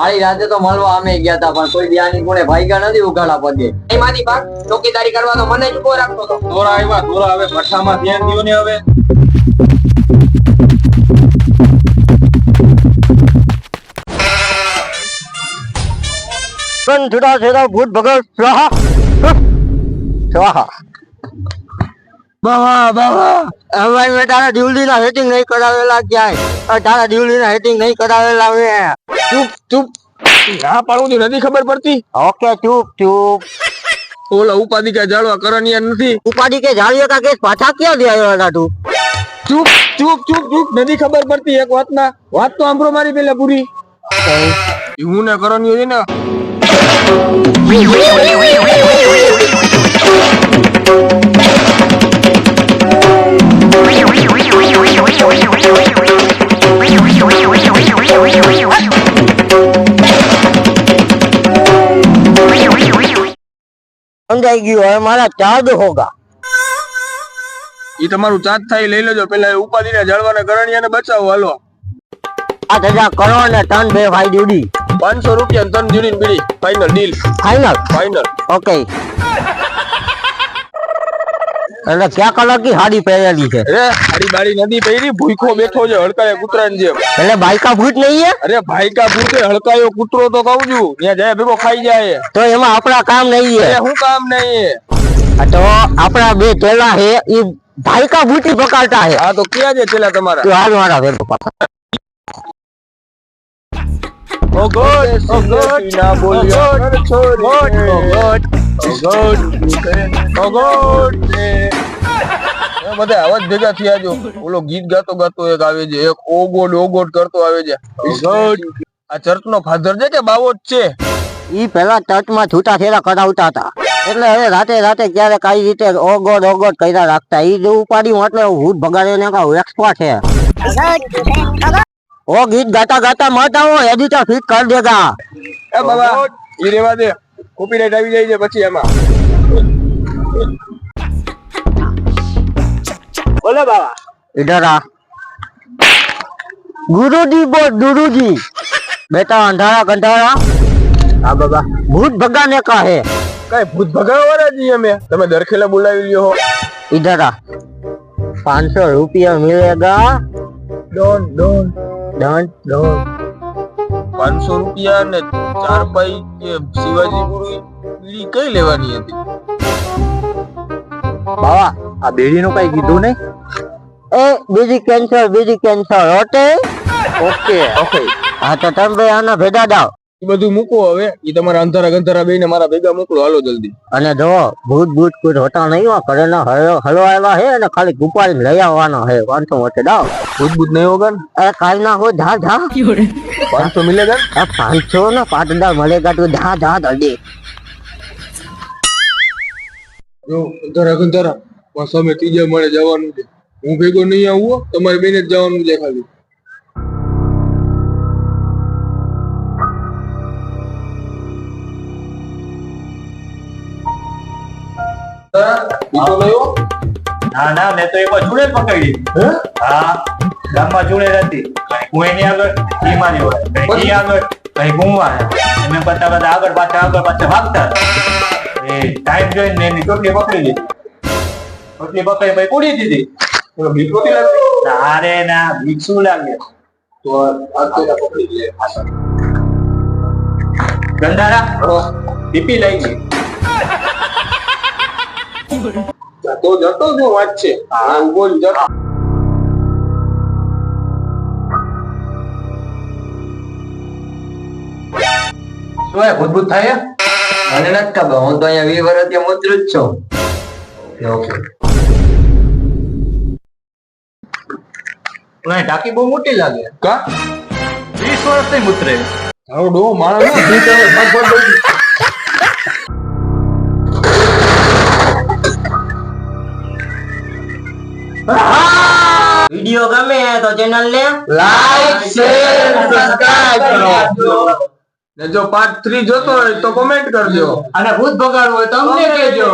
કાળી રાતે તો મળવા અમે ગયા હતા પણ કોઈ દિયાની કોણે ભાઈગા નથી ઉઘાડા પગે. એમાંથી ભાગ ચોકીદારી કરવા તો મને જ ઉભો રાખતો હતો. દોરા આવ્યા દોરા હવે ભઠ્ઠામાં ધ્યાન દ્યો ને હવે. કન છૂટા છેડા ભૂત ભગત સ્વાહા સ્વાહા. બાવા બાવા હવે મેં તારા દીવલીના હેટિંગ નહીં કરાવેલા ક્યાંય. તારા દીવલીના હેટિંગ નહીં કરાવેલા મેં. ચૂપ ચૂપ ના પાડું છું નથી ખબર પડતી. ઓકે ચૂપ ચૂપ. ઓલા ઉપાધિ કે જાળવા કરણિયા નથી. ઉપાડી કે જાળીઓ કા કેસ પાછા ક્યાં દે આવ્યો હતા તું? ચૂપ ચૂપ ચૂપ ચૂપ નથી ખબર પડતી એક વાતના વાત તો સાંભળો મારી પેલા પૂરી. હું ને કરણિયો છે ને સમજાઈ ગયું. હવે મારા ચાર્જ હોગા. ઈ તમારું ચાર્જ થાય લઈ લેજો. પેલા ઉપાધિ ને જાળવાના કરણિયા ને બચાવો. હાલો 8,000 કરોડ ને ટન બે ભાઈ જુડી 500 રૂપિયા તન જુડીને બીડી final deal. Final final. Okay. એટલે ક્યાં કલર કી સાડી પહેરેલી છે? અરે હાડી બાડી નથી પહેરી ભૂખો બેઠો છે હડકાયા કૂતરાની જેમ. એટલે બાઈકા ભૂત નહીં હે? અરે ભાઈકા ભૂતે હડકાયો કૂતરો તો કહું છું ત્યાં જાય ભેગો ખાઈ જાય. તો એમાં આપણા કામ નહીં હે. શું કામ નહીં? તો આપણા બે ચેલા હે ઈ ભાઈકા ભૂતી પકડતા હે. હા તો ક્યાં છે ચેલા તમારા? તો હાલ મારા ભેગો પકડ. ઓ ગોડ ઓ ગોડ ના બોલ્યો કર છોરી god oh god oh God એ બધા આવાજ ભેગા થયા જો. ઓલો ગીત ગાતો ગાતો એક આવે છે એક ઓ ગોડ કરતો આવે છે. ગોડ આ ચર્ચ નો ફાધર છે કે બાવો જ છે? ઈ પેલા ચર્ચમાં છૂટા છેડા કરાવતા હતા એટલે હવે રાતે રાતે ક્યારે કઈ રીતે ઓગોડ કર્યા રાખતા. ઈ જો ઉપાડી એટલે ભૂત ભગાડે ને કા એક્સપર્ટ છે. ઓ ગીત ગાતા ગાતા મત આવો એડિટર ફિટ કરી દેગા. એ બાબા ઈ રેવા દે કોપીરાઈટ આવી જાય છે પછી એમાં. બોલો બાબા. इधर आ. गुरुजी बोल गुरुजी. बेटा अंधारा गंधारा. हाँ बाबा. भूत भगाने का है. कई भूत भगावाना जी हमें. તમે દરખેલા બોલાવી લ્યો હો. इधर आ. 500 रुपया मिलेगा. Don Don done done. 500 રૂપિયા ને 4 પાઈ કે શિવાજી પુરી લી કઈ લેવાની હતી? बाबा आ बेड़ी નું કઈ કીધું નહીં? એ બીજી કેન્સર ઓકે ઓકે ઓકે. હા તો તમે આના ભેગા દાવ. એ બધું મૂકો હવે. ઈ તમારા અંધારા ગંધારા બેને મારા ભેગા મોકલો. હાલો જલ્દી. અને જો ભૂત કોઈ હોતા નહીં હો. કરેના હલવાયેલા હે અને ખાલી ગુપાડી લઈ આવવાના હે. 500 મોટે દાવ. ભૂત નહીં હોગા ને? અરે કાલ ના હો જા જા. 500 મિલેગા? 500 ना 5,000 मिलेगा तो धा धा जल्दी. જો અંધારા ગંધારા બસ અમે ત્રીજા મળે જવાનું છે. હું ભેગો નહીં આવું. તમારે બેને જ જવાનું છે ખાલી. ના ના મેં તો એક ચૂડે પકડી. હા ગામમાં ચૂડે હતી. હું એની આગળ બીમારી હોય કઈ આગળ કઈ ઘૂમવા મેં બધા આગળ પાછા ભાગતા. એ ટાઈમ જોઈને એની ચોટલી પકડી લીધી. ચોટલી પકડી પછી કુડી દીધી. અરે ના બીક શું લાગે તો પકડી લે. ગંધારા પીપી લઈ ગઈ તો જતો જો વાત છે. હા બોલ જતો. શું ભૂતભૂત થાય? મને નથી ખબર. હું તો અહીંયા 20 વર્ષથી મૂતરું જ છું. ઓકે ટાંકી બહુ મોટી લાગે. કા 20 વર્ષથી મૂતરે. તારો ડો માણસ ના ભૂત હવે ભગવાન બોલી. વિડિયો ગમે તો ચેનલ ને લાઈક શેર સબસ્ક્રાઇબ કરો. ને જો પાર્ટ 3 જોતો હોય તો કોમેન્ટ કરજો. અને ભૂત ભગાડવું હોય તો અમને કહેજો.